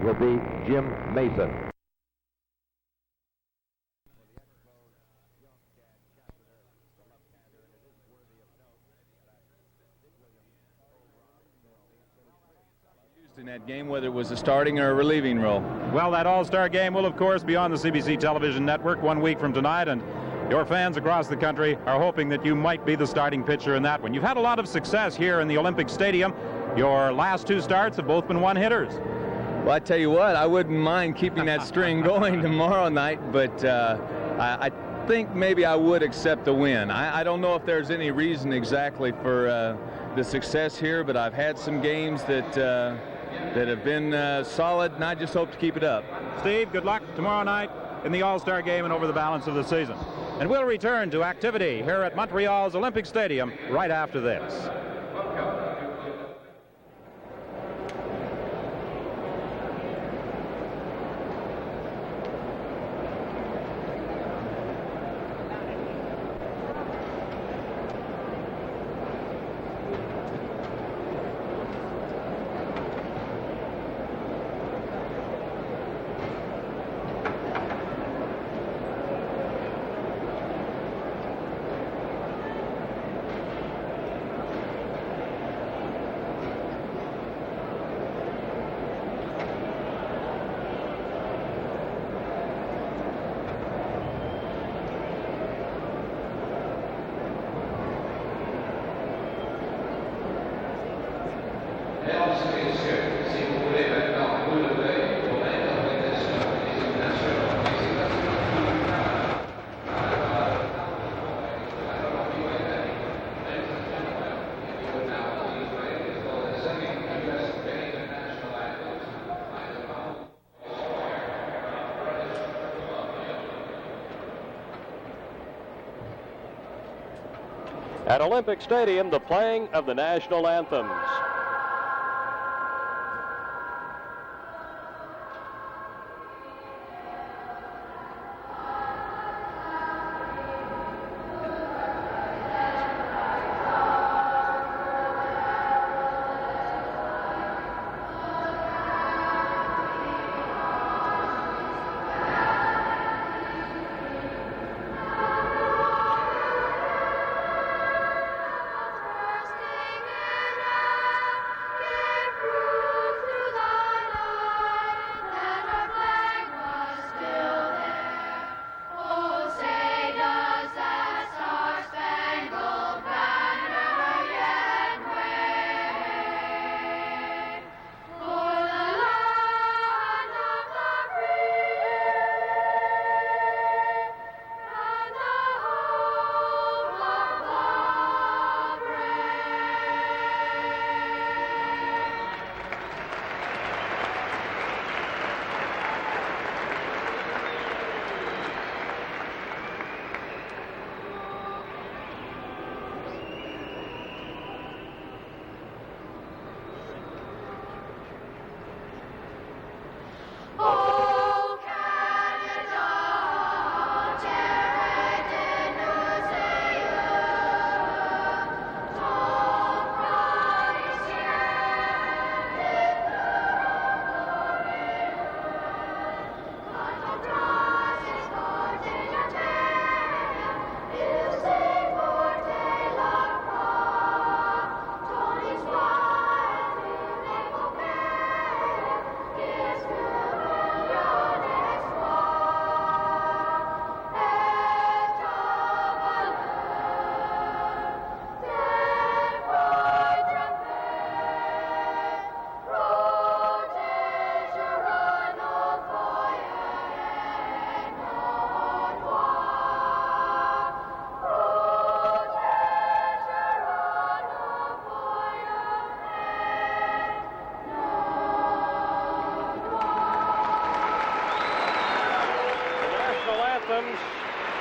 will be Jim Mason. In that game, whether it was a starting or a relieving role. Well, that all-star game will, of course, be on the CBC television network 1 week from tonight, and your fans across the country are hoping that you might be the starting pitcher in that one. You've had a lot of success here in the Olympic Stadium. Your last 2 starts have both been one-hitters. Well, I tell you what, I wouldn't mind keeping that string going tomorrow night, but I think maybe I would accept the win. I don't know if there's any reason exactly for the success here, but I've had some games that have been solid, and I just hope to keep it up. Steve, good luck tomorrow night in the All-Star game and over the balance of the season. And we'll return to activity here at Montreal's Olympic Stadium right after this. At Olympic Stadium, the playing of the national anthems.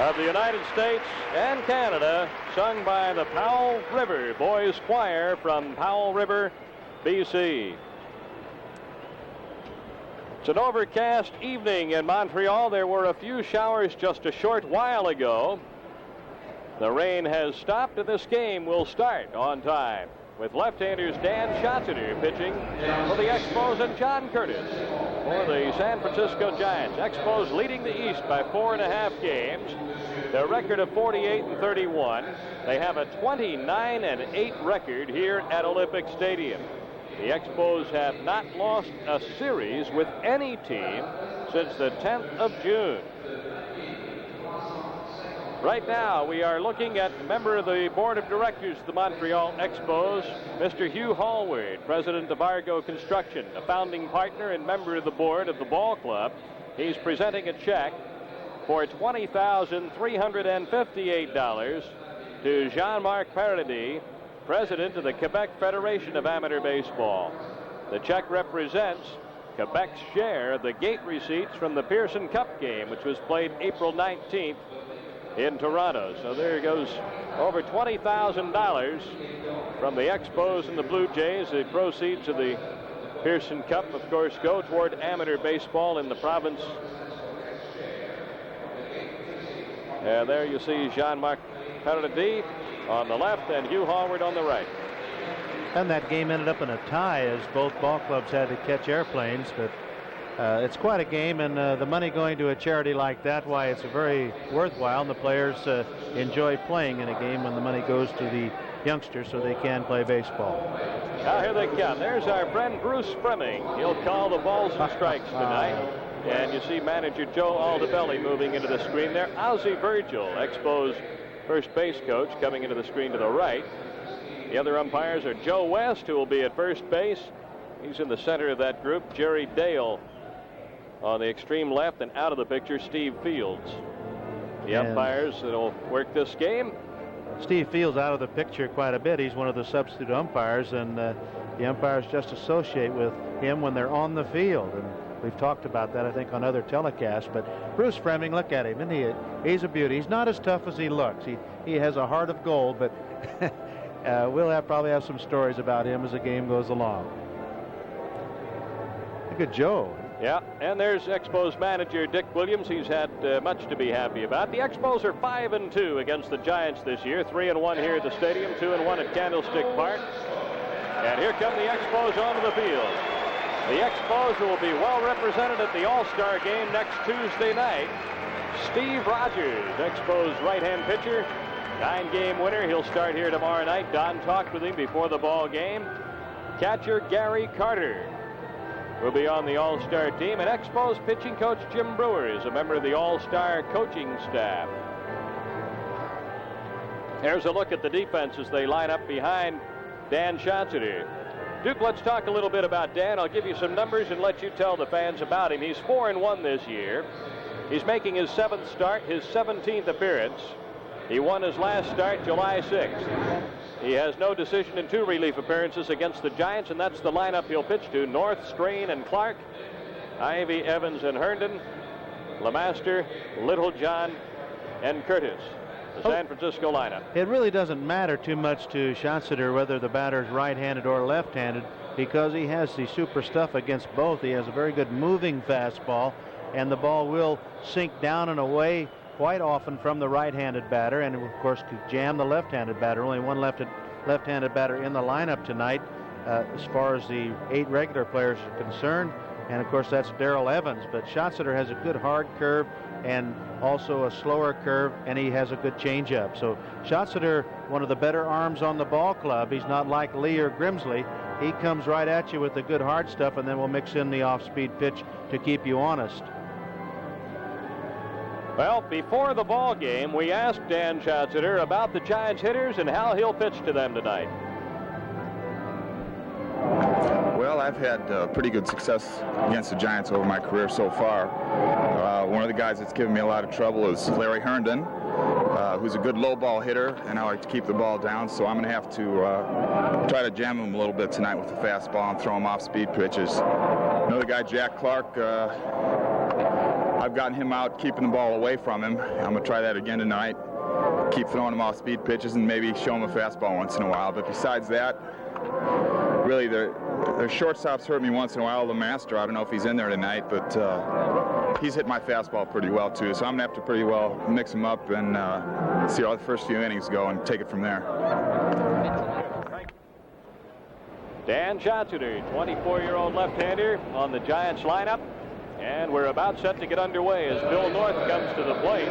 Of the United States and Canada, sung by the Powell River Boys Choir from Powell River, BC. It's an overcast evening in Montreal. There were a few showers just a short while ago. The rain has stopped, and this game will start on time with left-handers Dan Schatzeder pitching for the Expos and John Curtis for the San Francisco Giants. Expos leading the East by 4.5 games. Their record of 48-31. They have a 29-8 record here at Olympic Stadium. The Expos have not lost a series with any team since the 10th of June. Right now, we are looking at member of the board of directors of the Montreal Expos, Mr. Hugh Hallward, president of Argo Construction, a founding partner and member of the board of the ball club. He's presenting a check for $20,358 to Jean-Marc Paradis, president of the Quebec Federation of Amateur Baseball. The check represents Quebec's share of the gate receipts from the Pearson Cup game, which was played April 19th in Toronto. So there goes over $20,000 from the Expos and the Blue Jays. The proceeds of the Pearson Cup, of course, go toward amateur baseball in the province. And there you see Jean-Marc Paradis on the left and Hugh Hallward on the right. And that game ended up in a tie as both ball clubs had to catch airplanes, but it's quite a game, and the money going to a charity like that, why it's very worthwhile, and the players enjoy playing in a game when the money goes to the youngsters so they can play baseball. Now here they come. There's our friend Bruce Fremming. He'll call the balls and strikes tonight. And you see manager Joe Aldebelli moving into the screen there. Ozzie Virgil, Expos first base coach, coming into the screen to the right. The other umpires are Joe West, who will be at first base. He's in the center of that group. Jerry Dale on the extreme left, and out of the picture, Steve Fields. The umpires that will work this game. Steve Fields out of the picture quite a bit. He's one of the substitute umpires, and the umpires just associate with him when they're on the field. And we've talked about that, I think, on other telecasts. But Bruce Fremming, look at him, and he's a beauty. He's not as tough as he looks. He has a heart of gold, but we'll probably have some stories about him as the game goes along. Look at Joe. Yeah, and there's Expos manager Dick Williams. He's had much to be happy about. The Expos are 5-2 against the Giants this year. 3-1 here at the stadium, 2-1 at Candlestick Park. And here come the Expos onto the field. The Expos will be well represented at the All-Star game next Tuesday night. Steve Rogers, Expos right-hand pitcher, 9-game winner. He'll start here tomorrow night. Don talked with him before the ball game. Catcher Gary Carter will be on the All-Star team, and Expos pitching coach Jim Brewer is a member of the All-Star coaching staff. Here's a look at the defense as they line up behind Dan Schatzeder. Duke, let's talk a little bit about Dan. I'll give you some numbers and let you tell the fans about him. He's 4-1 this year. He's making his 7th start, his 17th appearance. He won his last start July 6th. He has no decision in 2 relief appearances against the Giants, and that's the lineup he'll pitch to: North, Strain, and Clark, Ivy, Evans, and Herndon, Lemaster, Littlejohn, and Curtis. The San Francisco lineup. It really doesn't matter too much to Schatzeder whether the batter's right-handed or left-handed, because he has the super stuff against both. He has a very good moving fastball, and the ball will sink down and away quite often from the right-handed batter, and of course could jam the left-handed batter. Only one left-handed batter in the lineup tonight as far as the 8 regular players are concerned, and of course that's Darrell Evans. But Schatzeder has a good hard curve and also a slower curve, and he has a good changeup. So Schatzeder, one of the better arms on the ball club. He's not like Lee or Grimsley. He comes right at you with the good hard stuff, and then we'll mix in the off-speed pitch to keep you honest. Well, before the ball game, we asked Dan Schatzeder about the Giants hitters and how he'll pitch to them tonight. Well, I've had pretty good success against the Giants over my career so far. One of the guys that's given me a lot of trouble is Larry Herndon, who's a good low ball hitter, and I like to keep the ball down, so I'm going to have to try to jam him a little bit tonight with the fastball and throw him off speed pitches. Another guy, Jack Clark, I've gotten him out keeping the ball away from him. I'm going to try that again tonight. Keep throwing him off speed pitches and maybe show him a fastball once in a while. But besides that, really their shortstops hurt me once in a while. Lemaster, I don't know if he's in there tonight, but he's hit my fastball pretty well too. So I'm going to have to pretty well mix him up and see how the first few innings go and take it from there. Dan Schatzeder, 24-year-old left-hander on the Giants lineup. And we're about set to get underway as Bill North comes to the plate.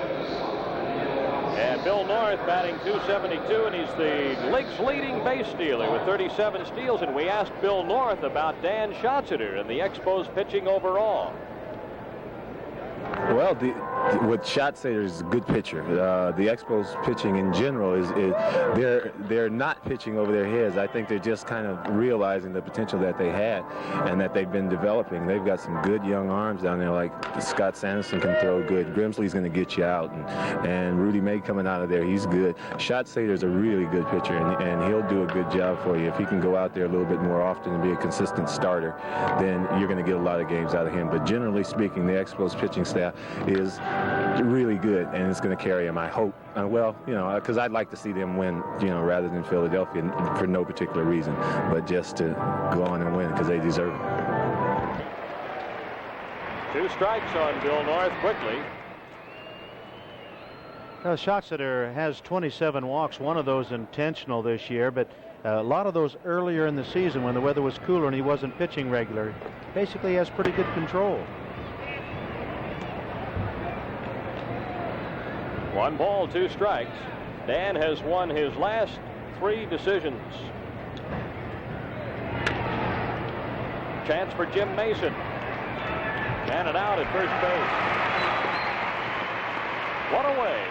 And Bill North batting .272, and he's the league's leading base stealer with 37 steals. And we asked Bill North about Dan Schatzeder and the Expos pitching overall. Well, with Schatzeder is a good pitcher. The Expos pitching in general they're not pitching over their heads. I think they're just kind of realizing the potential that they had and that they've been developing. They've got some good young arms down there, like Scott Sanderson can throw good. Grimsley's going to get you out, and Rudy May coming out of there, he's good. Schatzeder's a really good pitcher, and he'll do a good job for you. If he can go out there a little bit more often and be a consistent starter, then you're going to get a lot of games out of him. But generally speaking, the Expos pitching staff is really good, and it's going to carry them, I hope. Well, because I'd like to see them win, rather than Philadelphia for no particular reason, but just to go on and win because they deserve it. 2 strikes on Bill North quickly. Schatzeder has 27 walks, one of those intentional this year, but a lot of those earlier in the season when the weather was cooler and he wasn't pitching regular. Basically has pretty good control. 1 ball, 2 strikes. Dan has won his last 3 decisions. Chance for Jim Mason. And an out at first base. One away.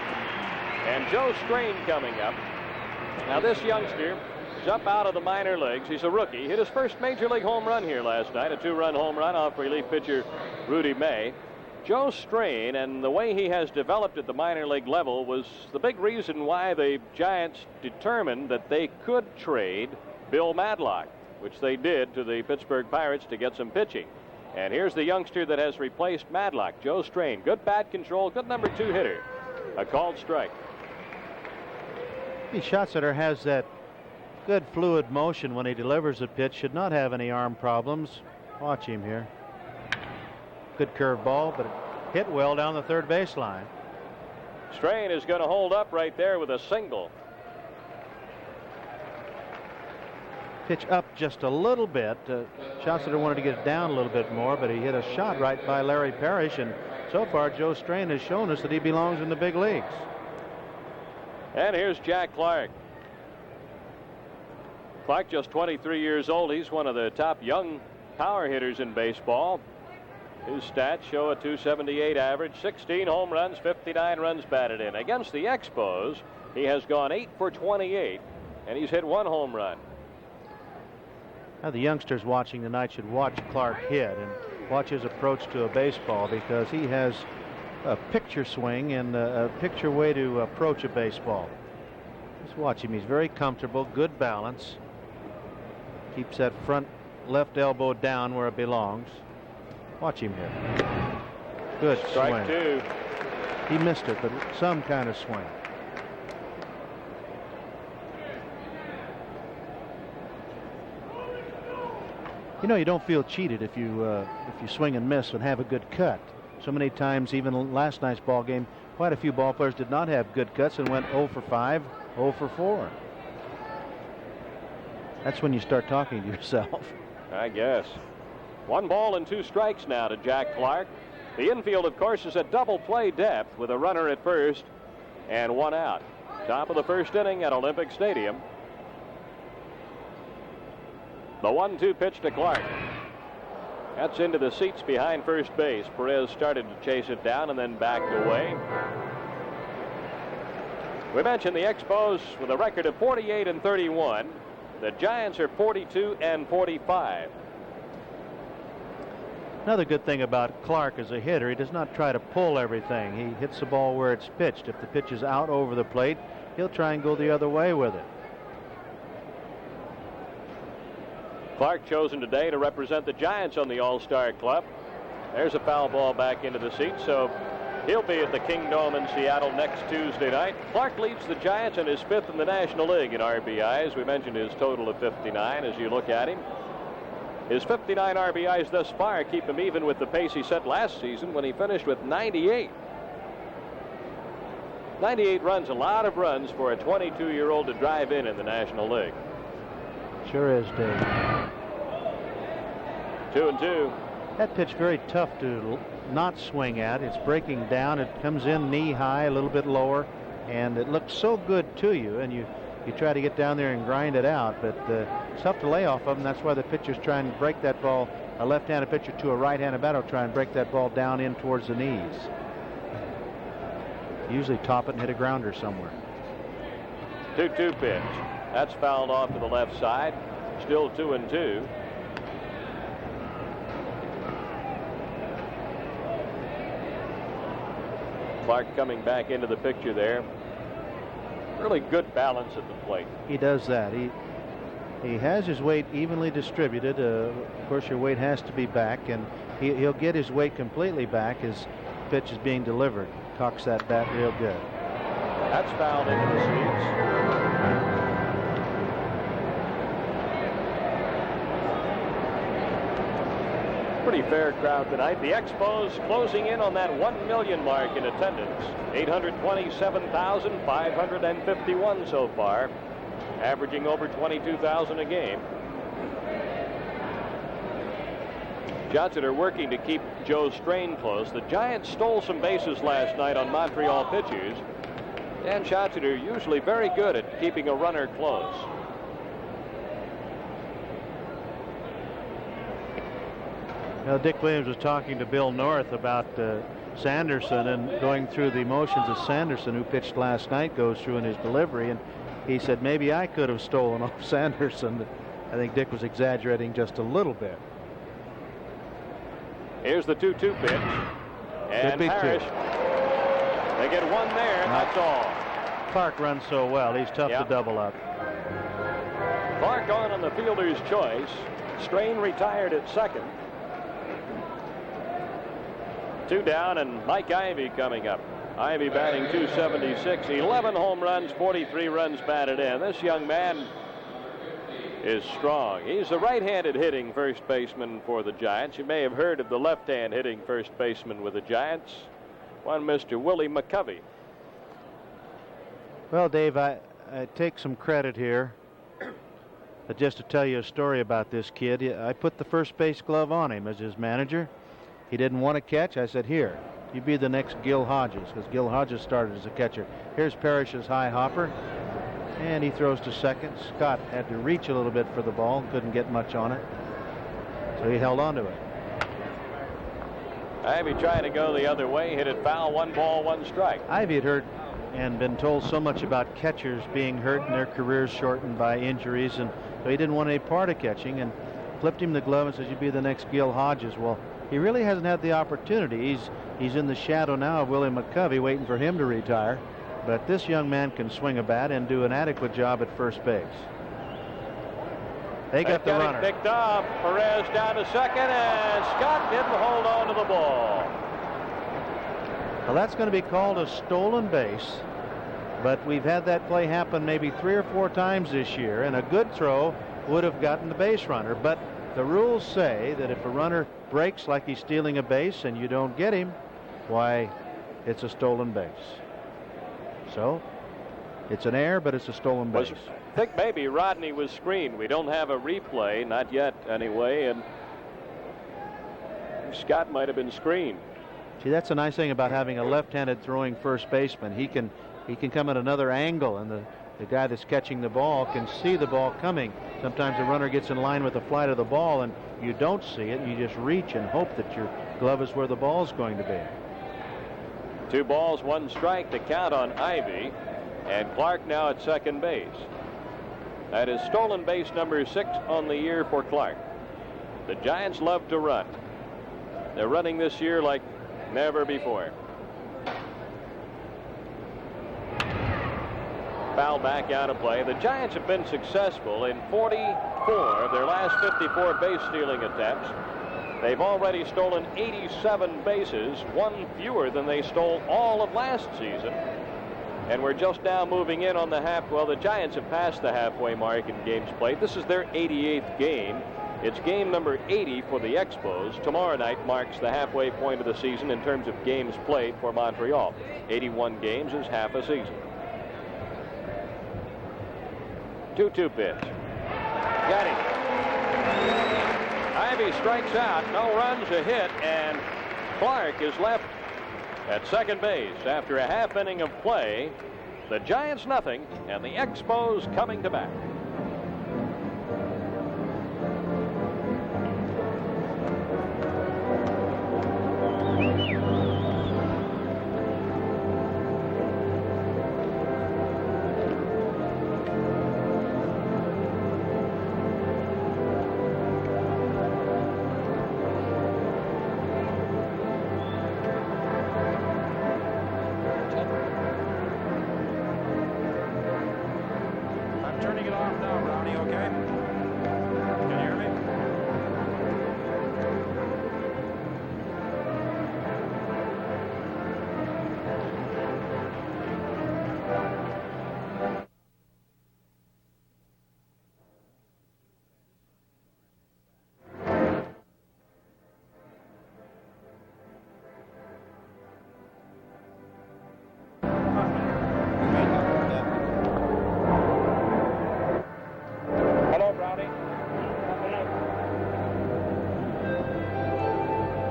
And Joe Strain coming up. Now this youngster is up out of the minor leagues. He's a rookie. Hit his first major league home run here last night. A 2-run home run off relief pitcher Rudy May. Joe Strain and the way he has developed at the minor league level was the big reason why the Giants determined that they could trade Bill Madlock, which they did to the Pittsburgh Pirates to get some pitching. And here's the youngster that has replaced Madlock, Joe Strain. Good bat control, good number 2 hitter. A called strike. Schatzeder has that good fluid motion when he delivers a pitch. Should not have any arm problems. Watch him here. Good curve ball, but it hit well down the third baseline. Strain is going to hold up right there with a single. Pitch up just a little bit. Schatzeder wanted to get it down a little bit more, but he hit a shot right by Larry Parrish, and so far Joe Strain has shown us that he belongs in the big leagues. And here's Jack Clark. Clark, just 23 years old. He's one of the top young power hitters in baseball. His stats show a .278 average, 16 home runs, 59 runs batted in. Against the Expos, he has gone 8 for 28, and he's hit 1 home run. Now the youngsters watching tonight should watch Clark hit and watch his approach to a baseball, because he has a picture swing and a picture way to approach a baseball. Just watch him. He's very comfortable, good balance. Keeps that front left elbow down where it belongs. Watch him here. Good Strike swing. 2. He missed it, but some kind of swing. You don't feel cheated if you swing and miss and have a good cut. So many times, even last night's ball game, quite a few ball players did not have good cuts and went 0 for 5, 0 for 4. That's when you start talking to yourself. I guess. 1 ball and 2 strikes now to Jack Clark. The infield, of course, is at double play depth with a runner at first and 1 out. Top of the first inning at Olympic Stadium. The 1-2 pitch to Clark. That's into the seats behind first base. Perez started to chase it down and then backed away. We mentioned the Expos with a record of 48 and 31. The Giants are 42 and 45. Another good thing about Clark as a hitter, he does not try to pull everything. He hits the ball where it's pitched. If the pitch is out over the plate, he'll try and go the other way with it. Clark chosen today to represent the Giants on the All-Star Club. There's a foul ball back into the seats, so he'll be at the Kingdome in Seattle next Tuesday night. Clark leads the Giants and is 5th in the National League in RBIs. We mentioned his total of 59 as you look at him. His 59 RBIs thus far keep him even with the pace he set last season when he finished with 98. 98 runs, a lot of runs for a 22-year-old to drive in the National League. Sure is, Dave. 2-2. That pitch very tough to not swing at. It's breaking down. It comes in knee high, a little bit lower, and it looks so good to you. And you try to get down there and grind it out, but it's tough to lay off of them. That's why the pitchers try and break that ball. A left-handed pitcher to a right-handed batter will try and break that ball down in towards the knees. Usually top it and hit a grounder somewhere. 2-2 pitch. That's fouled off to the left side. Still 2-2. Clark coming back into the picture there. Really good balance at the plate. He does that. He has his weight evenly distributed. Of course, your weight has to be back, and he'll get his weight completely back as pitch is being delivered. Cocks that bat real good. That's fouled into the seats. Pretty fair crowd tonight. The Expos closing in on that 1 million mark in attendance. 827,551 so far, averaging over 22,000 a game. Schatzeder working to keep Joe Strain close. The Giants stole some bases last night on Montreal pitchers. Dan Schatzeder usually very good at keeping a runner close. Well, Dick Williams was talking to Bill North about Sanderson and going through the motions of Sanderson, who pitched last night, goes through in his delivery, and he said maybe I could have stolen off Sanderson. But I think Dick was exaggerating just a little bit. Here's the 2-2 pitch, and Parrish. They get one there, and that's all. Clark runs so well. He's tough to double up. Clark on the fielder's choice. Strain retired at second. 2 down, and Mike Ivy coming up. Ivy batting .276, 11 home runs, 43 runs batted in. This young man is strong. He's the right-handed hitting first baseman for the Giants. You may have heard of the left-hand hitting first baseman with the Giants, one Mr. Willie McCovey. Well, Dave, I take some credit here. But just to tell you a story about this kid, I put the first base glove on him as his manager. He didn't want to catch. I said, here, you be the next Gil Hodges, because Gil Hodges started as a catcher. Here's Parrish's high hopper, and he throws to second. Scott had to reach a little bit for the ball, couldn't get much on it, so he held on to it. Ivy trying to go the other way, hit it foul, 1 ball, 1 strike. Ivy had heard and been told so much about catchers being hurt and their careers shortened by injuries, and so he didn't want any part of catching, and flipped him the glove and says, you be the next Gil Hodges. Well, he really hasn't had the opportunity. He's in the shadow now of Willie McCovey, waiting for him to retire. But this young man can swing a bat and do an adequate job at first base. They got the runner. Picked off. Perez down to second, and Scott didn't hold on to the ball. Well, that's going to be called a stolen base. But we've had that play happen maybe 3 or 4 times this year, and a good throw would have gotten the base runner. But the rules say that if a runner breaks like he's stealing a base and you don't get him, why, it's a stolen base. So it's an error, but it's a stolen base. I think maybe Rodney was screened. We don't have a replay, not yet anyway, and Scott might have been screened. See, that's a nice thing about having a left-handed throwing first baseman. He can come at another angle, and the guy that's catching the ball can see the ball coming. Sometimes the runner gets in line with the flight of the ball and you don't see it, and you just reach and hope that your glove is where the ball is going to be. 2 balls, 1 strike to count on Ivy, and Clark now at second base. That is stolen base number 6 on the year for Clark. The Giants love to run. They're running this year like never before. Foul back out of play. The Giants have been successful in 44 of their last 54 base stealing attempts. They've already stolen 87 bases, 1 fewer than they stole all of last season. And we're just now moving in on the the Giants have passed the halfway mark in games played. This is their 88th game. It's game number 80 for the Expos. Tomorrow night marks the halfway point of the season in terms of games played for Montreal. 81 games is half a season. 2-2 pitch. Got him. Ivy strikes out, no runs, a hit, and Clark is left at second base after a half inning of play. The Giants nothing, and the Expos coming to bat.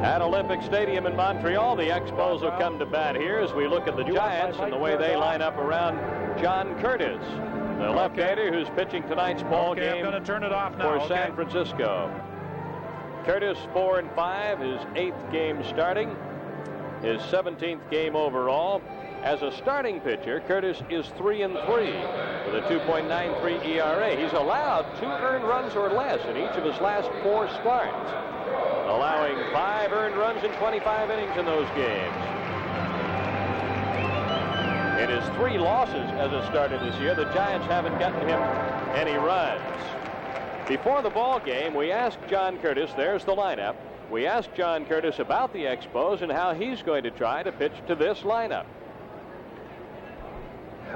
At Olympic Stadium in Montreal, the Expos will come to bat here as we look at the Giants and the way they line up around John Curtis, the left-hander who's pitching tonight's ball game for San Francisco. Curtis 4-5, his 8th game starting, his 17th game overall. As a starting pitcher, Curtis is 3-3 with a 2.93 ERA. He's allowed 2 earned runs or less in each of his last 4 starts, allowing 5 earned runs in 25 innings in those games. In his 3 losses as a starter this year, the Giants haven't gotten him any runs. Before the ball game, we asked John Curtis, there's the lineup, we asked John Curtis about the Expos and how he's going to try to pitch to this lineup.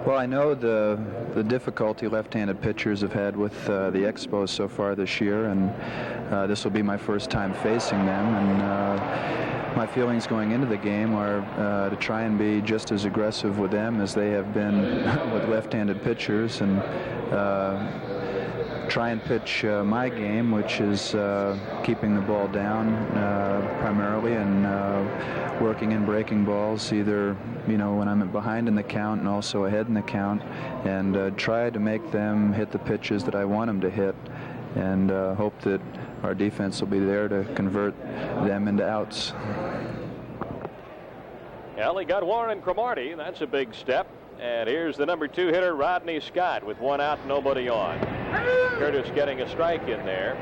Well, I know the difficulty left-handed pitchers have had with the Expos so far this year, and this will be my first time facing them. And my feelings going into the game are to try and be just as aggressive with them as they have been with left-handed pitchers, and try and pitch my game, which is keeping the ball down primarily, and working in breaking balls, either when I'm behind in the count and also ahead in the count, and try to make them hit the pitches that I want them to hit, and hope that our defense will be there to convert them into outs. Well, he got Warren Cromartie. That's a big step. And here's the number 2 hitter, Rodney Scott, with 1 out, nobody on. Curtis getting a strike in there.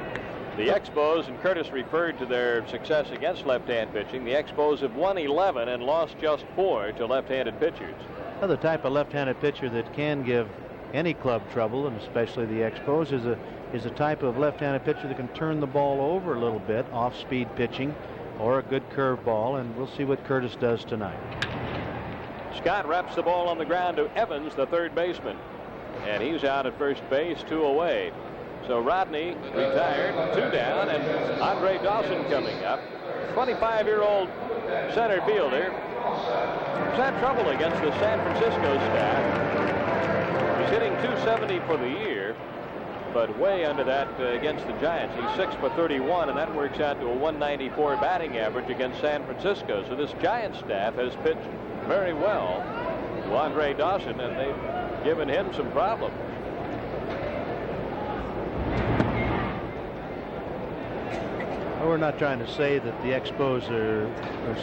The Expos, and Curtis referred to their success against left-hand pitching, the Expos have won 11 and lost just 4 to left-handed pitchers. Well, the type of left-handed pitcher that can give any club trouble, and especially the Expos, is a type of left-handed pitcher that can turn the ball over a little bit, off-speed pitching, or a good curve ball, and we'll see what Curtis does tonight. Scott wraps the ball on the ground to Evans, the third baseman, and he's out at first base, 2 away. So Rodney retired, 2 down, and Andre Dawson coming up. 25-year-old center fielder. He's had trouble against the San Francisco staff. He's hitting .270 for the year, but way under that against the Giants. He's 6 for 31, and that works out to a .194 batting average against San Francisco. So this Giants staff has pitched very well to Andre Dawson, and they've given him some problems. Well, we're not trying to say that the Expos are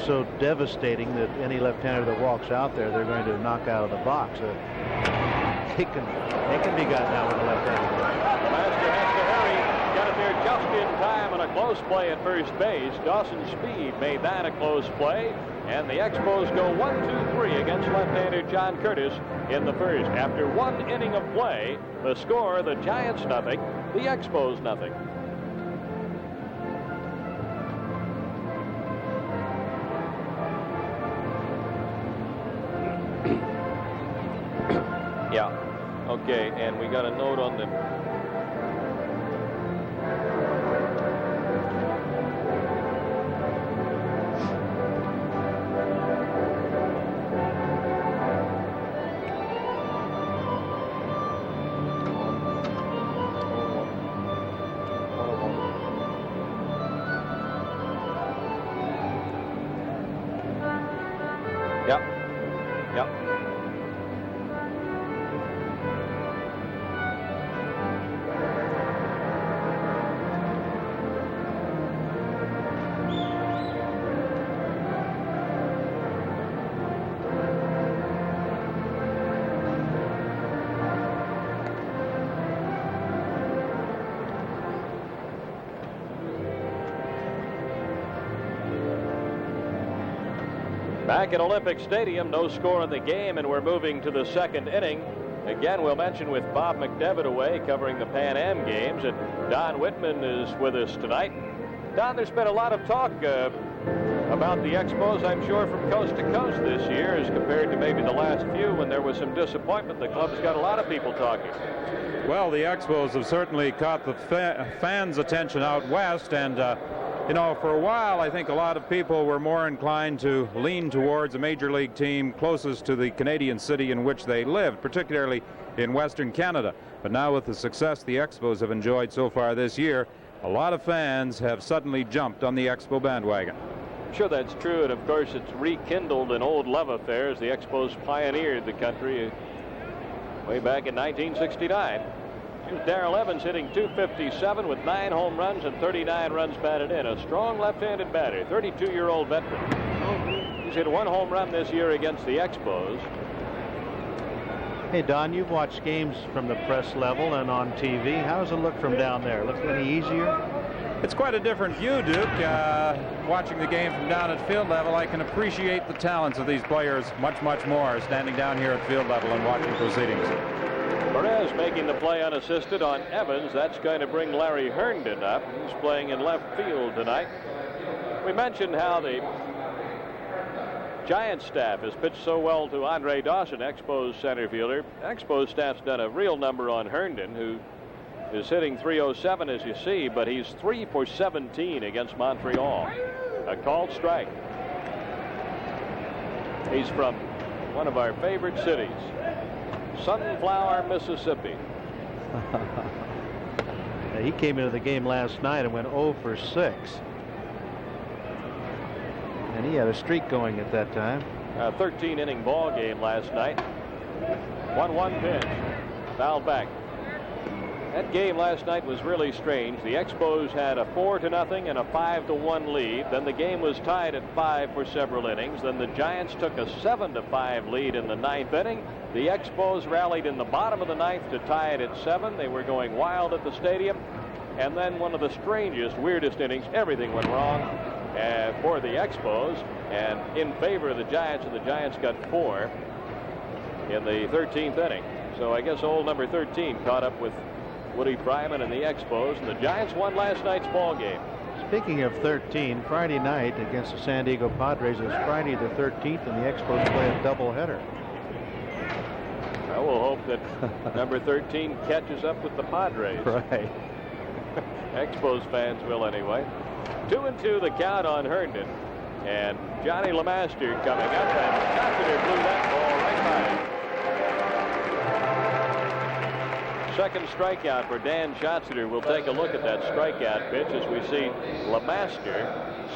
so devastating that any left-hander that walks out there, they're going to knock out of the box. They can be gotten out with a left-hander. Master has to hurry. Got it there just in time on a close play at first base. Dawson's speed made that a close play. And the Expos go 1-2-3 against left-hander John Curtis in the first. After 1 inning of play, the score, the Giants nothing, the Expos nothing. Yeah. Okay, and we got a note on the Yep. Yep. Back at Olympic Stadium, no score in the game, and we're moving to the second inning. Again, we'll mention with Bob McDevitt away covering the Pan Am games, and Don Whitman is with us tonight. Don, there's been a lot of talk about the Expos, I'm sure, from coast to coast this year as compared to maybe the last few when there was some disappointment. The club's got a lot of people talking. Well, the Expos have certainly caught the fans' attention out west, and you know, for a while, I think a lot of people were more inclined to lean towards a major league team closest to the Canadian city in which they lived, particularly in Western Canada. But now with the success the Expos have enjoyed so far this year, a lot of fans have suddenly jumped on the Expo bandwagon. Sure, that's true, and of course it's rekindled an old love affair as the Expos pioneered the country way back in 1969. Here's Darrell Evans hitting .257 with 9 home runs and 39 runs batted in. A strong left-handed batter, 32-year-old veteran. He's hit 1 home run this year against the Expos. Hey, Don, you've watched games from the press level and on TV. How does it look from down there? Look any easier? It's quite a different view, Duke. Watching the game from down at field level, I can appreciate the talents of these players much, much more standing down here at field level and watching proceedings. Perez making the play unassisted on Evans. That's going to bring Larry Herndon up. He's playing in left field tonight. We mentioned how the Giants staff has pitched so well to Andre Dawson, Expos center fielder. Expos staff's done a real number on Herndon, who is hitting .307 as you see, but he's 3 for 17 against Montreal. A called strike. He's from one of our favorite cities, Sunflower, Mississippi. He came into the game last night and went 0 for 6. And he had a streak going at that time. A 13-inning ball game last night. 1-1 pitch. Fouled back. That game last night was really strange. The Expos had a 4-0 and a 5-1 lead. Then the game was tied at 5 for several innings. Then the Giants took a 7-5 lead in the 9th inning. The Expos rallied in the bottom of the 9th to tie it at 7. They were going wild at the stadium. And then one of the strangest, weirdest innings. Everything went wrong for the Expos and in favor of the Giants, and the Giants got 4 in the 13th inning. So I guess old number 13 caught up with Woody Fryman and the Expos, and the Giants won last night's ball game. Speaking of 13, Friday night against the San Diego Padres is Friday the 13th, and the Expos play a doubleheader. I will hope that number 13 catches up with the Padres. Right. Expos fans will anyway. 2-2 the count on Herndon, and Johnny LeMaster coming up, and Schachter blew that ball right by him. Second strikeout for Dan Schachter. We'll take a look at that strikeout pitch as we see LeMaster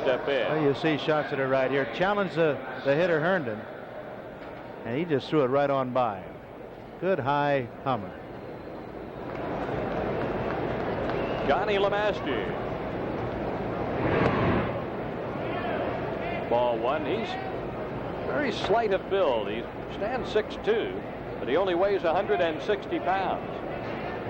step in. Well, you see Schachter right here challenge the hitter Herndon, and he just threw it right on by. Good high hummer. Johnny LeMaster. Ball 1. He's very slight of build. He stands 6'2", but he only weighs 160 pounds.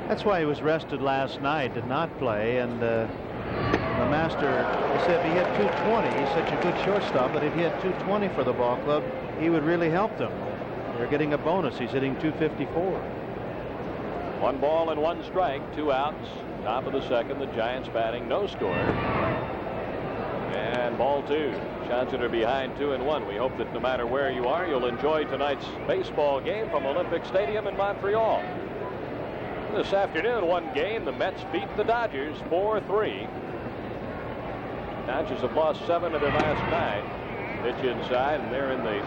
That's why he was rested last night, did not play, and LeMaster, he said if he hit .220, he's such a good shortstop, but if he had .220 for the ball club, he would really help them. They're getting a bonus. He's hitting .254. 1 ball and 1 strike, 2 outs. Top of the second, the Giants batting, no score. And ball 2. Schachter behind 2-1. We hope that no matter where you are, you'll enjoy tonight's baseball game from Olympic Stadium in Montreal. This afternoon, one game, the Mets beat the Dodgers 4-3. Dodgers have lost 7 of their last 9. Pitch inside, and they're in the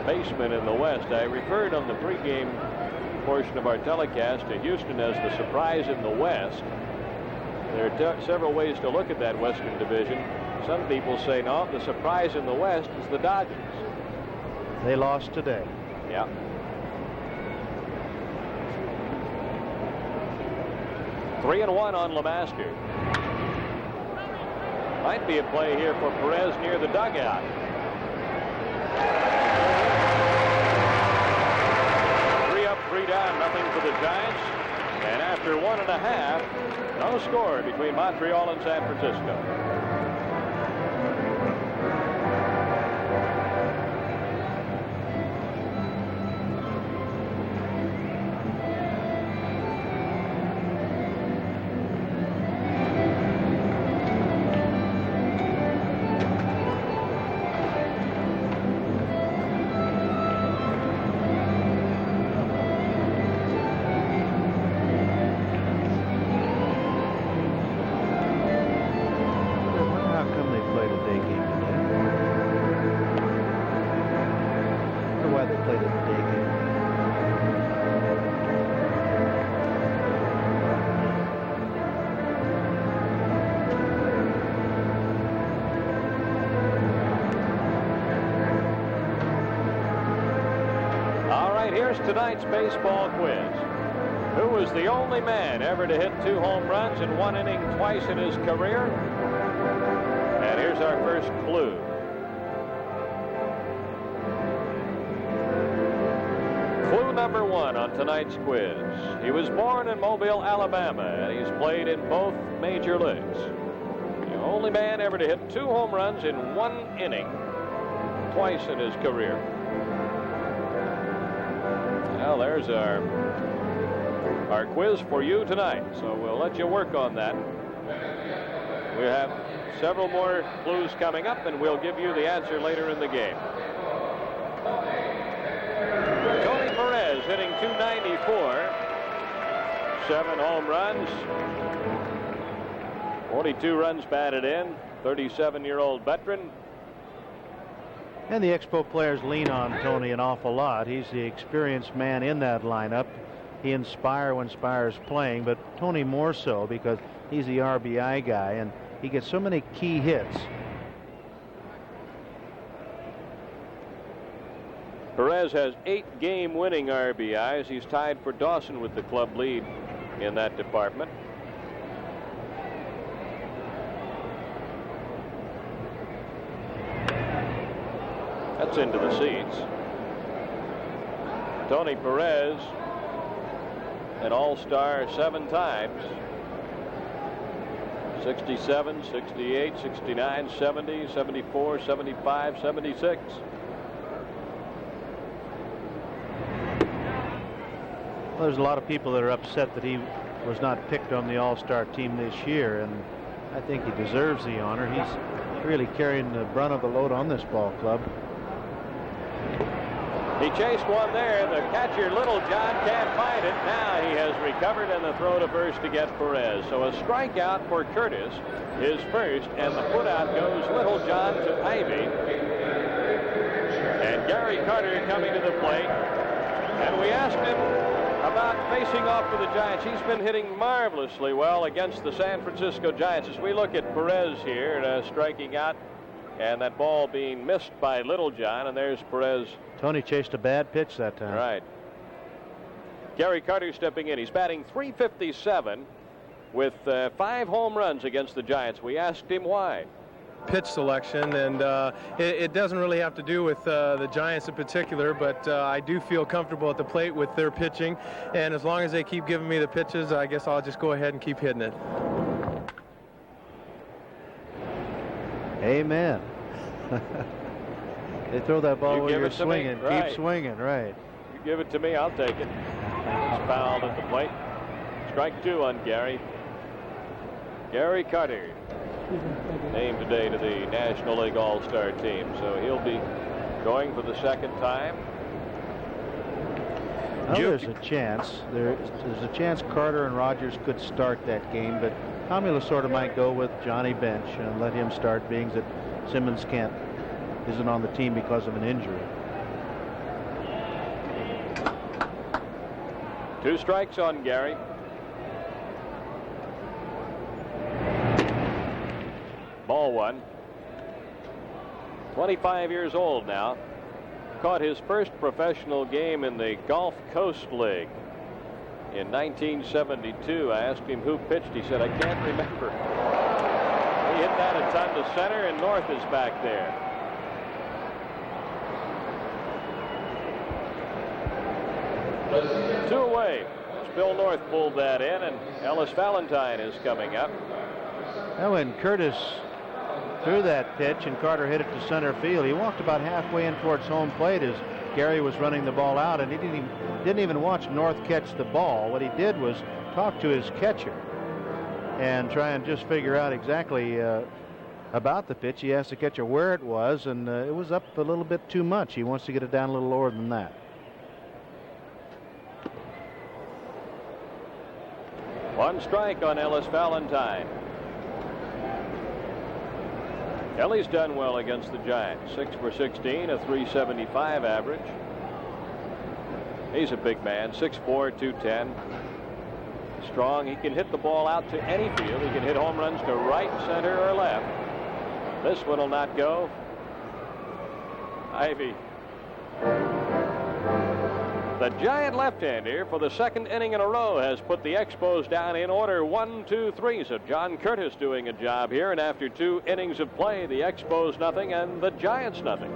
basement in the West. I referred on the pregame portion of our telecast to Houston as the surprise in the West. There are several ways to look at that Western Division. Some people say, no, the surprise in the West is the Dodgers. They lost today. Yeah. Three and one on LeMaster. Might be a play here for Perez near the dugout. Three up, three down, nothing for the Giants. And after 1.5, no score between Montreal and San Francisco. Here's tonight's baseball quiz. Who was the only man ever to hit 2 home runs in 1 inning twice in his career? And here's our first clue. Clue number 1 on tonight's quiz. He was born in Mobile, Alabama, and he's played in both major leagues. The only man ever to hit 2 home runs in 1 inning twice in his career. Well, there's our quiz for you tonight, so we'll let you work on that. We have several more clues coming up, and we'll give you the answer later in the game. Tony Perez hitting .294, 7 home runs, 42 runs batted in, 37-year-old veteran. And the Expo players lean on Tony an awful lot. He's the experienced man in that lineup. He and Spire when Spire's playing, but Tony more so because he's the RBI guy, and he gets so many key hits. Perez has 8 game-winning RBIs. He's tied for Dawson with the club lead in that department. That's into the seats. Tony Perez, an all-star 7 times. 67, 68, 69, 70, 74, 75, 76. Well, there's a lot of people that are upset that he was not picked on the all-star team this year, and I think he deserves the honor. He's really carrying the brunt of the load on this ball club. He chased one there. The catcher, Little John, can't find it. Now he has recovered, and the throw to first to get Perez. So a strikeout for Curtis, his first, and the put-out goes Little John to Ivy. And Gary Carter coming to the plate. And we asked him about facing off for the Giants. He's been hitting marvelously well against the San Francisco Giants. As we look at Perez here, striking out, and that ball being missed by Little John, and there's Perez. Tony chased a bad pitch that time. Right. Gary Carter stepping in. He's batting .357 with 5 home runs against the Giants. We asked him why. Pitch selection, and it doesn't really have to do with the Giants in particular, but I do feel comfortable at the plate with their pitching, and as long as they keep giving me the pitches, I guess I'll just go ahead and keep hitting it. Amen. They throw that ball while you're swinging. Right. Keep swinging, right. You give it to me, I'll take it. He's fouled at the plate. Strike 2 on Gary. Gary Carter, named today to the National League All-Star team, so he'll be going for the 2nd time. Well, there's a chance. There's a chance Carter and Rogers could start that game, but Tommy Lasorda might go with Johnny Bench and let him start, being that Simmons isn't on the team because of an injury. 2 strikes on Gary. Ball 1. 25 years old now. caught his first professional game in the Gulf Coast League in 1972. I asked him who pitched. He said, I can't remember. He hit that a ton to center, and North is back there. Two away. Bill North pulled that in, and Ellis Valentine is coming up. Now when Curtis threw that pitch and Carter hit it to center field, he walked about halfway in towards home plate as Gary was running the ball out, and he didn't even watch North catch the ball. What he did was talk to his catcher and try and just figure out exactly about the pitch. He asked the catcher where it was, and it was up a little bit too much. He wants to get it down a little lower than that. One strike on Ellis Valentine. Ellie's done well against the Giants. 6 for 16, a .375 average. He's a big man, 6'4", 210. Strong. He can hit the ball out to any field. He can hit home runs to right, center, or left. This one will not go. Ivy. The Giant left-hander for the second inning in a row has put the Expos down in order 1-2-3. So John Curtis doing a job here, and after 2 innings of play, the Expos nothing and the Giants nothing.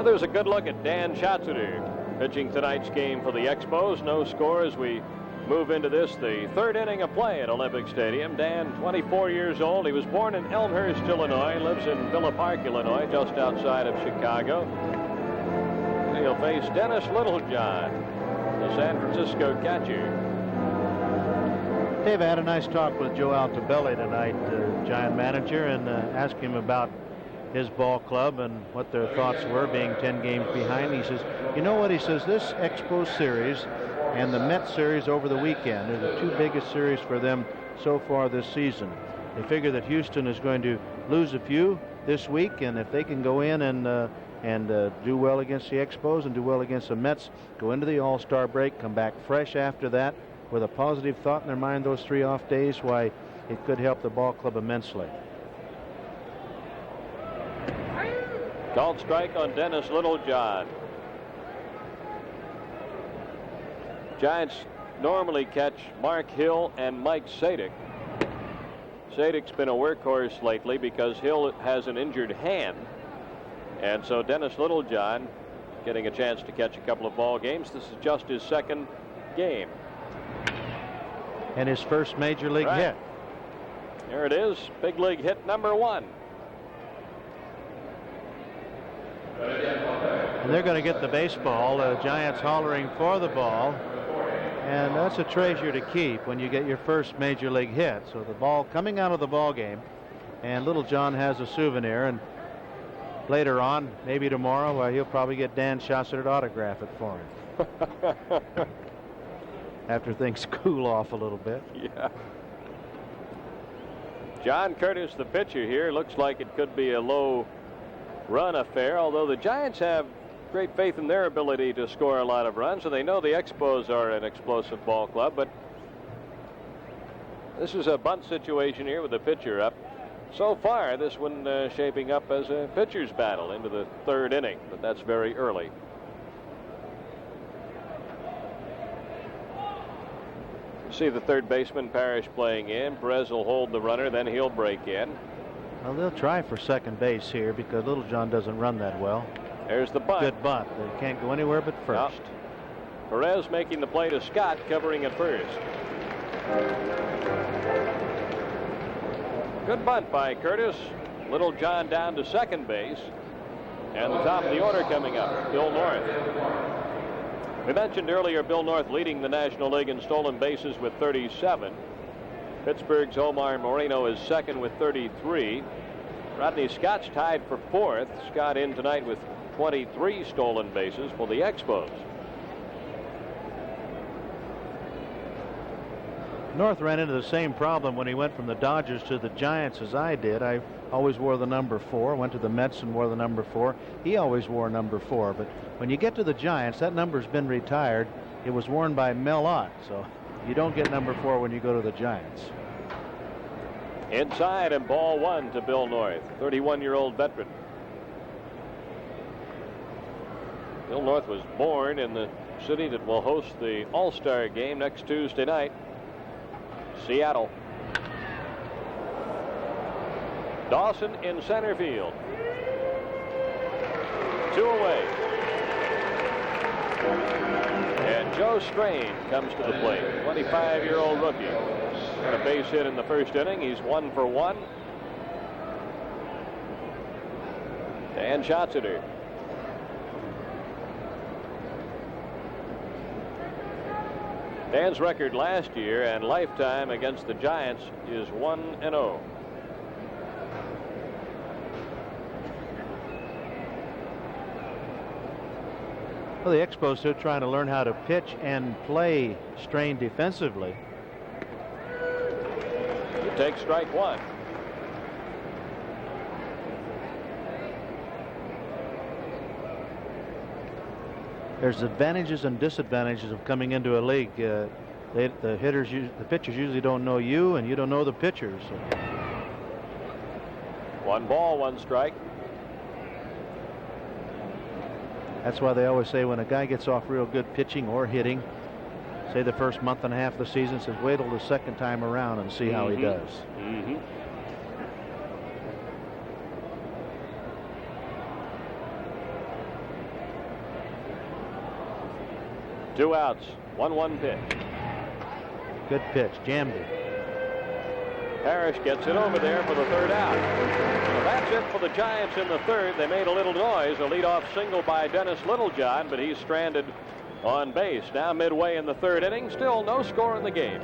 There's a good look at Dan Schatzeder pitching tonight's game for the Expos. No score as we move into this, the 3rd inning of play at Olympic Stadium. Dan, 24 years old. He was born in Elmhurst, Illinois, lives in Villa Park, Illinois, just outside of Chicago. He'll face Dennis Littlejohn, the San Francisco catcher. Dave, I had a nice talk with Joe Altobelli tonight, Giant manager, and asked him about his ball club and what their thoughts were, being 10 games behind. He says, you know what, he says, this Expos series and the Mets series over the weekend are the 2 biggest series for them so far this season. They figure that Houston is going to lose a few this week, and if they can go in and do well against the Expos and do well against the Mets, go into the All-Star break, come back fresh after that with a positive thought in their mind those 3 off days, why it could help the ball club immensely. Called strike on Dennis Littlejohn. Giants normally catch Mark Hill and Mike Sadik. Sadik's been a workhorse lately because Hill has an injured hand. And so Dennis Littlejohn getting a chance to catch a couple of ball games. This is just his 2nd game. And his first major league hit. There it is. Big league hit number 1. And they're going to get the baseball. The Giants hollering for the ball. And that's a treasure to keep when you get your first major league hit. So the ball coming out of the ball game. And Littlejohn has a souvenir. And later on, maybe tomorrow, well, he'll probably get Dan Schatzeder to autograph it for him. After things cool off a little bit. Yeah. John Curtis, the pitcher here, looks like it could be a low run affair, although the Giants have great faith in their ability to score a lot of runs, and they know the Expos are an explosive ball club, but this is a bunt situation here with the pitcher up. So far, this one shaping up as a pitcher's battle into the 3rd inning, but that's very early. See the third baseman Parrish playing in. Perez will hold the runner, then he'll break in. Well, they'll try for second base here because Littlejohn doesn't run that well. There's the bunt. Good bunt. They can't go anywhere but first. No. Perez making the play to Scott, covering at first. Good bunt by Curtis. Littlejohn down to second base. And the top of the order coming up, Bill North. We mentioned earlier Bill North leading the National League in stolen bases with 37. Pittsburgh's Omar Moreno is second with 33. Rodney Scott's tied for fourth. Scott in tonight with 23 stolen bases for the Expos. North ran into the same problem when he went from the Dodgers to the Giants as I did. I always wore the number 4. Went to the Mets and wore the number 4. He always wore number 4. But when you get to the Giants, that number's been retired. It was worn by Mel Ott, so you don't get number 4 when you go to the Giants. Inside and ball 1 to Bill North, 31-year-old veteran. Bill North was born in the city that will host the All-Star game next Tuesday night, Seattle. Dawson in center field. 2 away. And Joe Strain comes to the plate. 25-year-old rookie. Got a base hit in the first inning. He's 1 for 1. Dan Schatzeder. Dan's record last year and lifetime against the Giants is 1-0. Well, the Expos still trying to learn how to pitch and play Strain defensively. You take strike 1. There's advantages and disadvantages of coming into a league. The pitchers usually don't know you, and you don't know the pitchers. So. 1 ball, 1 strike. That's why they always say when a guy gets off real good pitching or hitting, say the first month and a half of the season, says wait till the second time around and see how he does. 2 outs, 1-1 pitch. Good pitch, jammed it. Parrish gets it over there for the third out. So that's it for the Giants in the third. They made a little noise, a leadoff single by Dennis Littlejohn, but he's stranded on base. Now midway in the third inning, still no score in the game.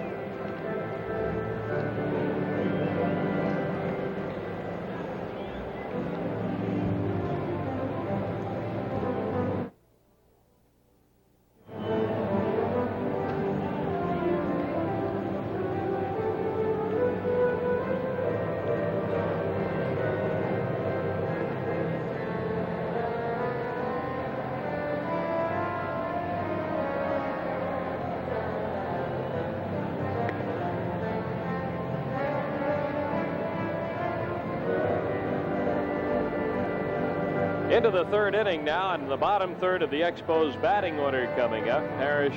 Into the third inning now, and the bottom third of the Expos batting order coming up. Parrish,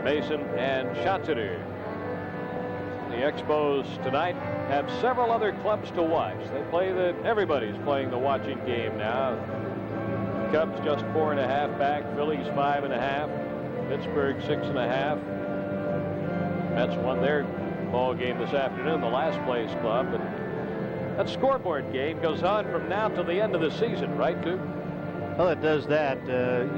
Mason, and Schatzeder. The Expos tonight have several other clubs to watch. They play everybody's playing the watching game now. Cubs just 4.5 back, Phillies 5.5, Pittsburgh 6.5. Mets won their ball game this afternoon, the last place club. But that scoreboard game goes on from now till the end of the season, right, Duke? Well, it does that.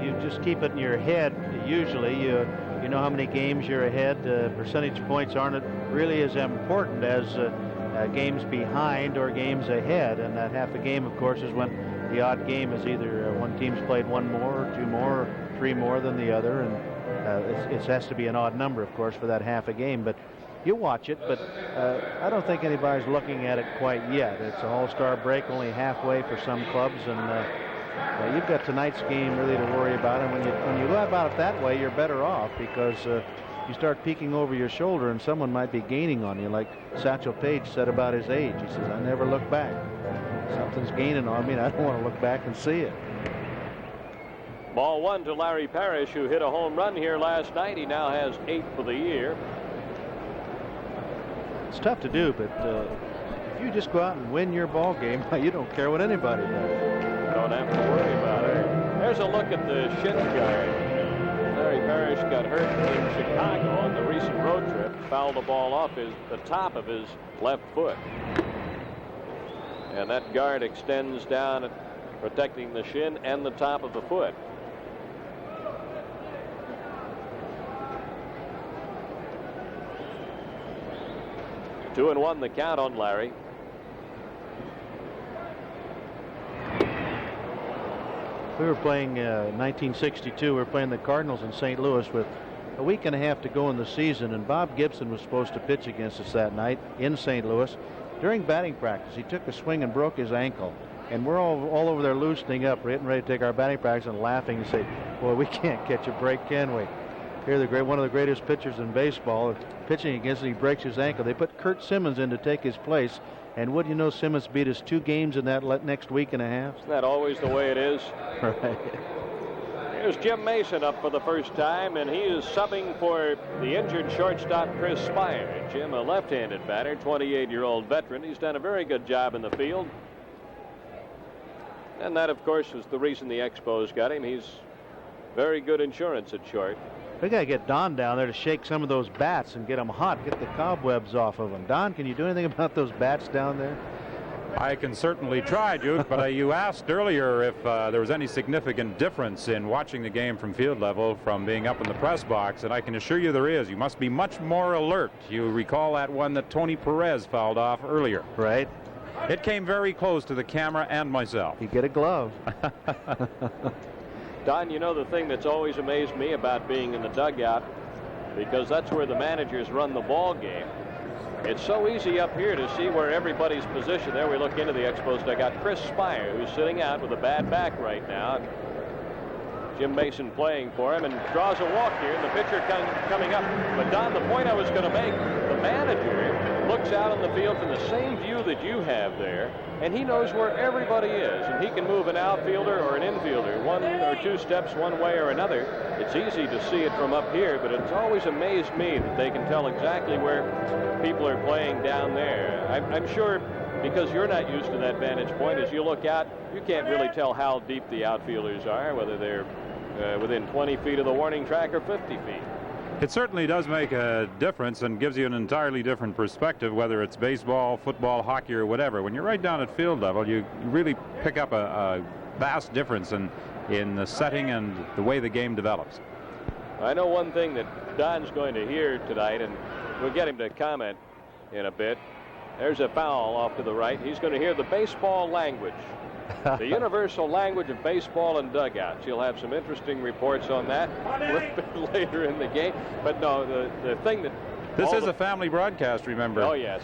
You just keep it in your head. Usually, you know how many games you're ahead. Percentage points aren't really as important as games behind or games ahead. And that half a game, of course, is when the odd game is either one team's played 1 more, or 2 more, or 3 more than the other, and it has to be an odd number, of course, for that half a game. But you watch it, but I don't think anybody's looking at it quite yet. It's an all-star break, only halfway for some clubs, and you've got tonight's game really to worry about. And when you go about it that way, you're better off because you start peeking over your shoulder, and someone might be gaining on you, like Satchel Paige said about his age. He says, "I never look back. Something's gaining on me, and I don't want to look back and see it." Ball 1 to Larry Parrish, who hit a home run here last night. He now has 8 for the year. It's tough to do, but if you just go out and win your ball game, you don't care what anybody does. Don't have to worry about it. There's a look at the shin guard. Larry Parrish got hurt in Chicago on the recent road trip. Fouled the ball off the top of his left foot. And that guard extends down, protecting the shin and the top of the foot. Two and one the count on Larry. We were playing 1962. We were playing the Cardinals in St. Louis with a week and a half to go in the season, and Bob Gibson was supposed to pitch against us that night in St. Louis. During batting practice, he took a swing and broke his ankle, and we're all over there loosening up, getting ready to take our batting practice, and laughing and say, "Boy, we can't catch a break, can we?" Here, one of the greatest pitchers in baseball, pitching against him, he breaks his ankle. They put Kurt Simmons in to take his place, and wouldn't you know, Simmons beat us 2 games in that next week and a half. Isn't that always the way it is? Right. Here's Jim Mason up for the first time, and he is subbing for the injured shortstop Chris Spire. Jim, a left-handed batter, 28-year-old veteran. He's done a very good job in the field. And that, of course, is the reason the Expos got him. He's very good insurance at short. We got to get Don down there to shake some of those bats and get them hot, get the cobwebs off of them. Don, can you do anything about those bats down there? I can certainly try, Duke, but you asked earlier if there was any significant difference in watching the game from field level from being up in the press box, and I can assure you there is. You must be much more alert. You recall that one that Tony Perez fouled off earlier. Right. It came very close to the camera and myself. You get a glove. Don, you know the thing that's always amazed me about being in the dugout, because that's where the managers run the ball game. It's so easy up here to see where everybody's positioned. There we look into the Expos dugout. Chris Spire, who's sitting out with a bad back right now. Jim Mason playing for him and draws a walk here, and the pitcher coming up. But Don, the point I was going to make, the manager looks out on the field from the same view that you have there, and he knows where everybody is, and he can move an outfielder or an infielder 1 or 2 steps one way or another. It's easy to see it from up here, but it's always amazed me that they can tell exactly where people are playing down there. I'm sure because you're not used to that vantage point, as you look out, you can't really tell how deep the outfielders are, whether they're within 20 feet of the warning track or 50 feet. It certainly does make a difference and gives you an entirely different perspective, whether it's baseball, football, hockey, or whatever. When you're right down at field level, you really pick up a vast difference in the setting and the way the game develops. I know one thing that Don's going to hear tonight, and we'll get him to comment in a bit. There's a foul off to the right. He's going to hear the baseball language, the universal language of baseball and dugouts. You'll have some interesting reports on that a little bit later in the game. But no, the thing that... This is a family broadcast, remember. Oh, yes.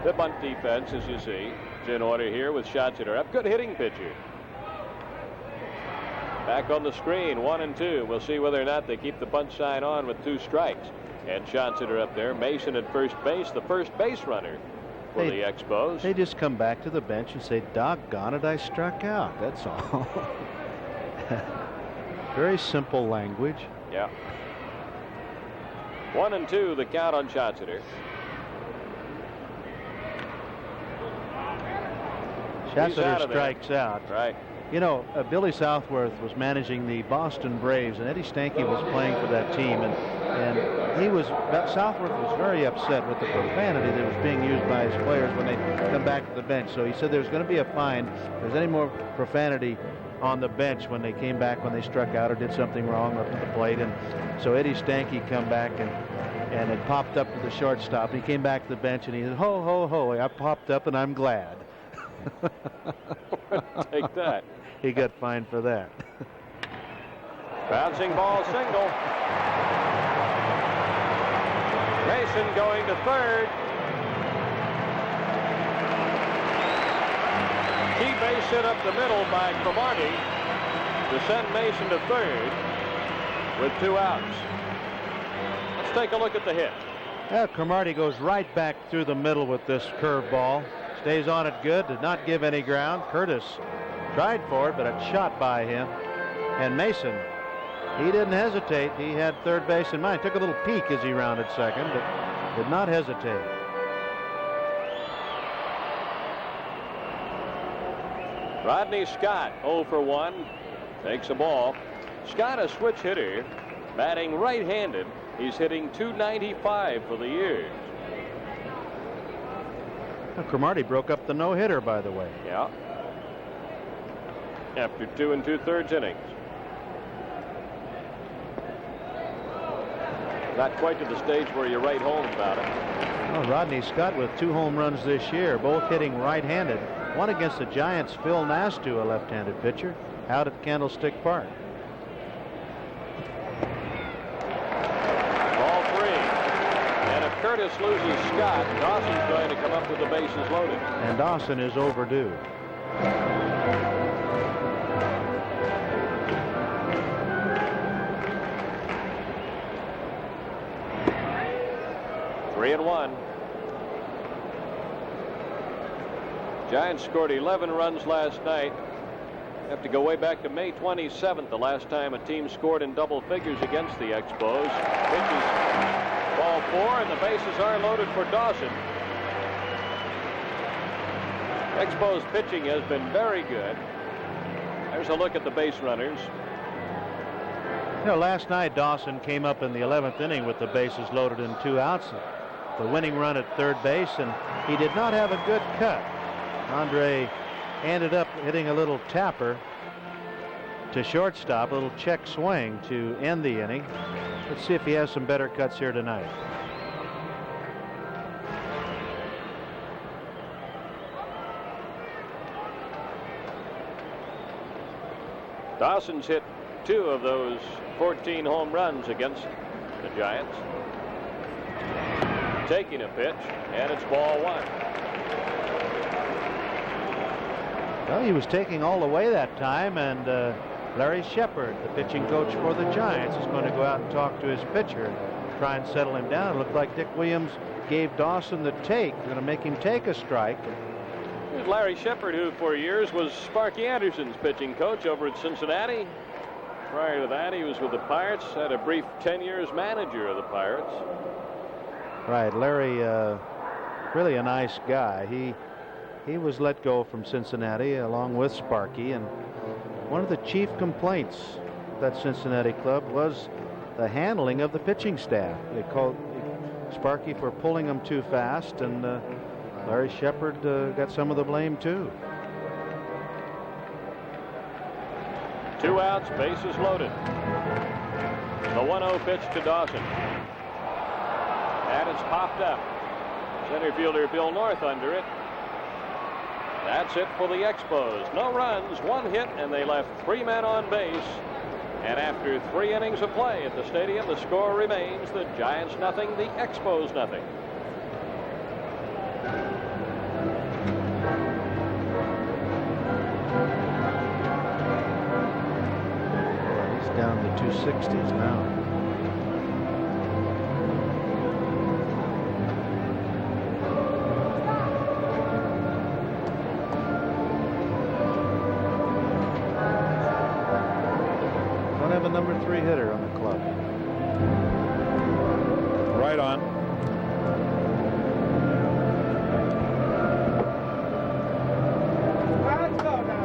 The bunt defense, as you see, is in order here with shots that are up. Good hitting pitcher. Back on the screen, 1 and 2. We'll see whether or not they keep the bunt sign on with 2 strikes. And shots that are up there. Mason at first base, the first base runner for the Expos. They just come back to the bench and say, "Doggone it, I struck out." That's all. Very simple language. Yeah. 1 and 2, the count on Schatzeder. Schatzeder strikes out. Right. You know, Billy Southworth was managing the Boston Braves, and Eddie Stanky was playing for that team, and Southworth was very upset with the profanity that was being used by his players when they come back to the bench. So he said there's going to be a fine if there's any more profanity on the bench when they came back, when they struck out or did something wrong up at the plate. And so Eddie Stanky come back and it popped up to the shortstop. And he came back to the bench and he said, "Ho, ho, ho, I popped up and I'm glad." Take that. He got fined for that. Bouncing ball, single. Mason going to third. Key base hit up the middle by Cromartie to send Mason to third with 2 outs. Let's take a look at the hit. Yeah, Cromartie goes right back through the middle with this curveball. Stays on it good, did not give any ground. Curtis tried for it, but it's shot by him. And Mason He didn't hesitate. He had third base in mind. Took a little peek as he rounded second, but did not hesitate. Rodney Scott, 0 for 1, takes a ball. Scott, a switch hitter, batting right-handed. He's hitting .295 for the year. Well, Cromartie broke up the no-hitter, by the way. Yeah. After 2 2/3 innings. Not quite to the stage where you write home about it. Well, Rodney Scott with 2 home runs this year, both hitting right-handed. One against the Giants, Phil Nastu, a left-handed pitcher, out at Candlestick Park. Ball 3. And if Curtis loses Scott, Dawson's going to come up with the bases loaded. And Dawson is overdue. Three and 1. Giants scored 11 runs last night. Have to go way back to May 27th, the last time a team scored in double figures against the Expos. Pitches ball 4, and the bases are loaded for Dawson. Expos pitching has been very good. There's a look at the base runners. You know, last night Dawson came up in the 11th inning with the bases loaded and 2 outs. The winning run at third base, and he did not have a good cut. Andre ended up hitting a little tapper to shortstop, a little check swing to end the inning. Let's see if he has some better cuts here tonight. Dawson's hit 2 of those 14 home runs against the Giants. Taking a pitch, and it's ball 1. Well, he was taking all the way that time, and Larry Shepard, the pitching coach for the Giants, is going to go out and talk to his pitcher and try and settle him down. It looked like Dick Williams gave Dawson the take. They're going to make him take a strike. Here's Larry Shepard, who for years was Sparky Anderson's pitching coach over at Cincinnati. Prior to that, he was with the Pirates, had a brief 10 years manager of the Pirates. Right, Larry, really a nice guy. He was let go from Cincinnati along with Sparky, and one of the chief complaints of that Cincinnati club was the handling of the pitching staff. They called Sparky for pulling them too fast, and Larry Shepard got some of the blame too. 2 outs, bases loaded. The 1-0 pitch to Dawson. And it's popped up. Center fielder Bill North under it. That's it for the Expos. No runs, 1 hit, and they left 3 men on base. And after 3 innings of play at the stadium, the score remains the Giants nothing, the Expos nothing. He's down to 260s now. Number 3 hitter on the club. Right on. Let's go now.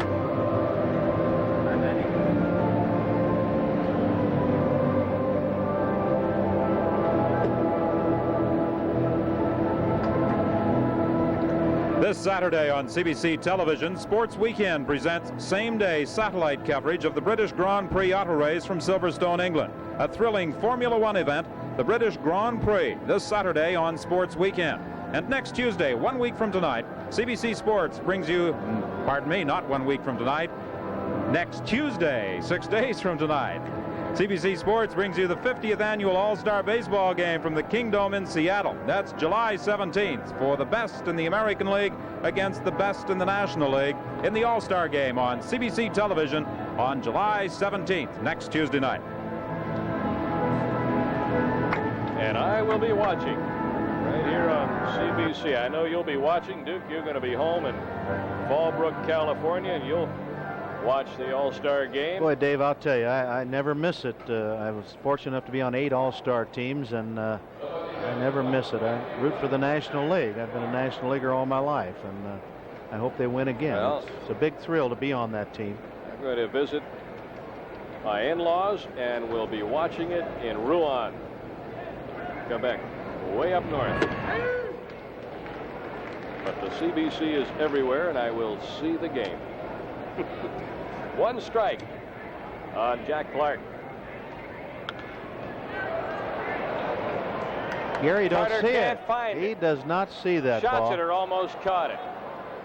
This Saturday on CBC Television, Sports Weekend presents same-day satellite coverage of the British Grand Prix auto race from Silverstone, England. A thrilling Formula One event, the British Grand Prix, this Saturday on Sports Weekend. And next Tuesday, 1 week from tonight, CBC Sports brings you, pardon me, not 1 week from tonight, next Tuesday, 6 days from tonight. CBC Sports brings you the 50th annual All-Star Baseball game from the Kingdome in Seattle. That's July 17th for the best in the American League against the best in the National League in the All-Star game on CBC Television on July 17th, next Tuesday night. And I will be watching right here on CBC. I know you'll be watching. Duke, you're going to be home in Fallbrook, California, and you'll watch the All-Star game. Boy, Dave, I'll tell you, I never miss it. I was fortunate enough to be on 8 All-Star teams, and I never miss it. I root for the National League. I've been a National Leaguer all my life, and I hope they win again. Well, it's a big thrill to be on that team. I'm going to visit my in-laws, and we'll be watching it in Rouen, Quebec, way up north. But the CBC is everywhere, and I will see the game. 1 strike on Jack Clark. Gary don't Carter see can't it. find He it. does not see that ball. Schatzer almost caught it.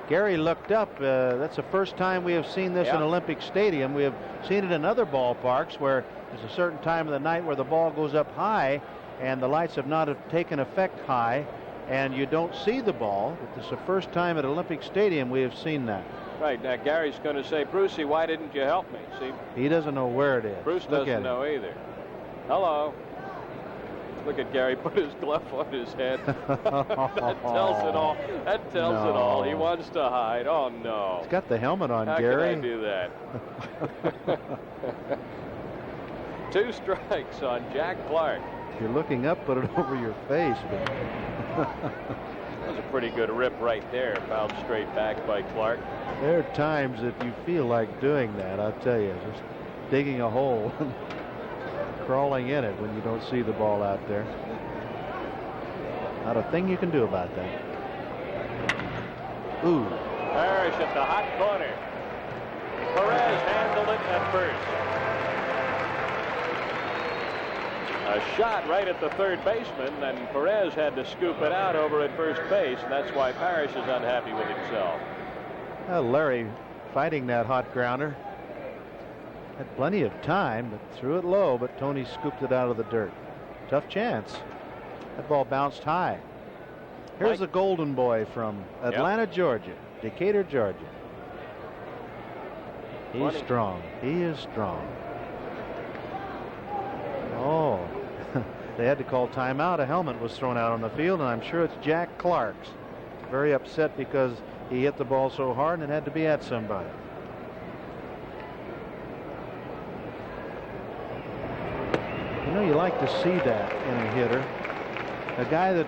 Gary looked up. That's the first time we have seen this in Olympic Stadium. We have seen it in other ballparks where there's a certain time of the night where the ball goes up high and the lights have not taken effect high and you don't see the ball. But this is the first time at Olympic Stadium we have seen that. Right. Now Gary's going to say, Brucey, why didn't you help me? See? He doesn't know where it is. Bruce doesn't know either. Hello. Look at Gary put his glove on his head. That tells it all. That tells it all. He wants to hide. Oh, no. He's got the helmet on, How Gary. How can I do that? 2 strikes on Jack Clark. If you're looking up, put it over your face. But that was a pretty good rip right there. Fouled straight back by Clark. There are times that you feel like doing that, I'll tell you. Just digging a hole. Crawling in it when you don't see the ball out there. Not a thing you can do about that. Ooh. Parrish at the hot corner. Perez handled it at first. A shot right at the third baseman, and Perez had to scoop it out over at first base, and that's why Parrish is unhappy with himself. Larry fighting that hot grounder. Had plenty of time, but threw it low, but Tony scooped it out of the dirt. Tough chance. That ball bounced high. Here's the golden boy from Atlanta, Georgia. Decatur, Georgia. He's strong. He is strong. Oh, they had to call timeout. A helmet was thrown out on the field, and I'm sure it's Jack Clark's. Very upset because he hit the ball so hard and it had to be at somebody. You know, you like to see that in a hitter. A guy that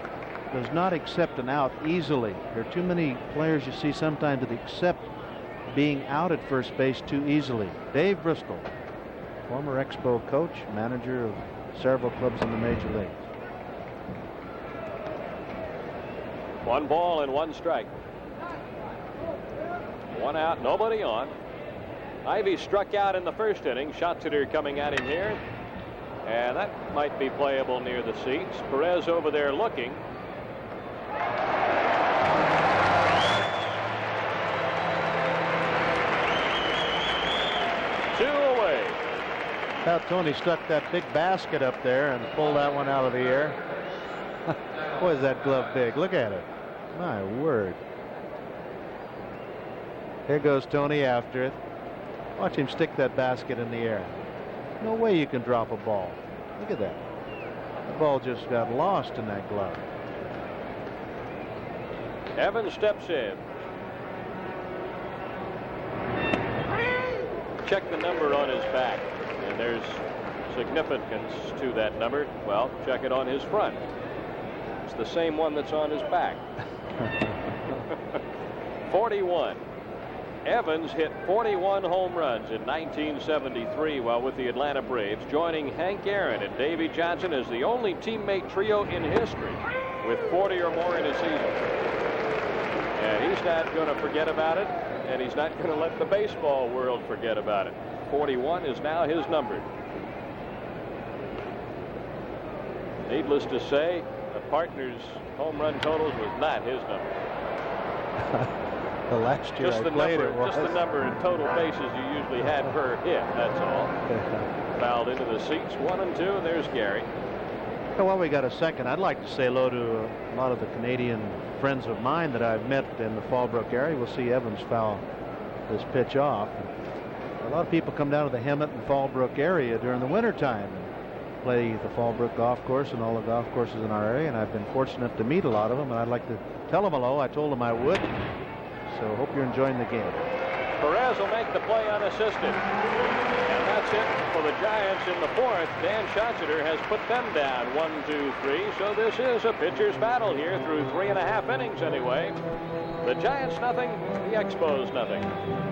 does not accept an out easily. There are too many players you see sometimes that accept being out at first base too easily. Dave Bristol, former Expo coach, manager of several clubs in the major leagues. 1 ball and 1 strike. 1 out, nobody on. Ivy struck out in the first inning. Schatzer coming at him here. And that might be playable near the seats. Perez over there looking. Two away. Now Tony stuck that big basket up there and pulled that one out of the air. Boy, is that glove big. Look at it. My word. Here goes Tony after it. Watch him stick that basket in the air. No way you can drop a ball. Look at that. The ball just got lost in that glove. Evans steps in. Check the number on his back, and there's significance to that number. Well, check it on his front. It's the same one that's on his back. 41. Evans hit 41 home runs in 1973 while with the Atlanta Braves, joining Hank Aaron and Davey Johnson as the only teammate trio in history with 40 or more in a season. And he's not going to forget about it, and he's not going to let the baseball world forget about it. 41 is now his number. Needless to say, the partner's home run totals was not his number. The last year just I the played number, it was. just the number in total bases you usually had per hit. That's all. Fouled into the seats. 1 and 2, and there's Gary. Well, we got a second. I'd like to say hello to a lot of the Canadian friends of mine that I've met in the Fallbrook area. We'll see Evans foul this pitch off. A lot of people come down to the Hemet and Fallbrook area during the wintertime and play the Fallbrook golf course and all the golf courses in our area, and I've been fortunate to meet a lot of them, and I'd like to tell them hello. I told them I would. So hope you're enjoying the game. Perez will make the play unassisted. And that's it for the Giants in the fourth. Dan Schatzeder has put them down 1-2-3. So this is a pitcher's battle here through 3.5 innings anyway. The Giants nothing, the Expos nothing.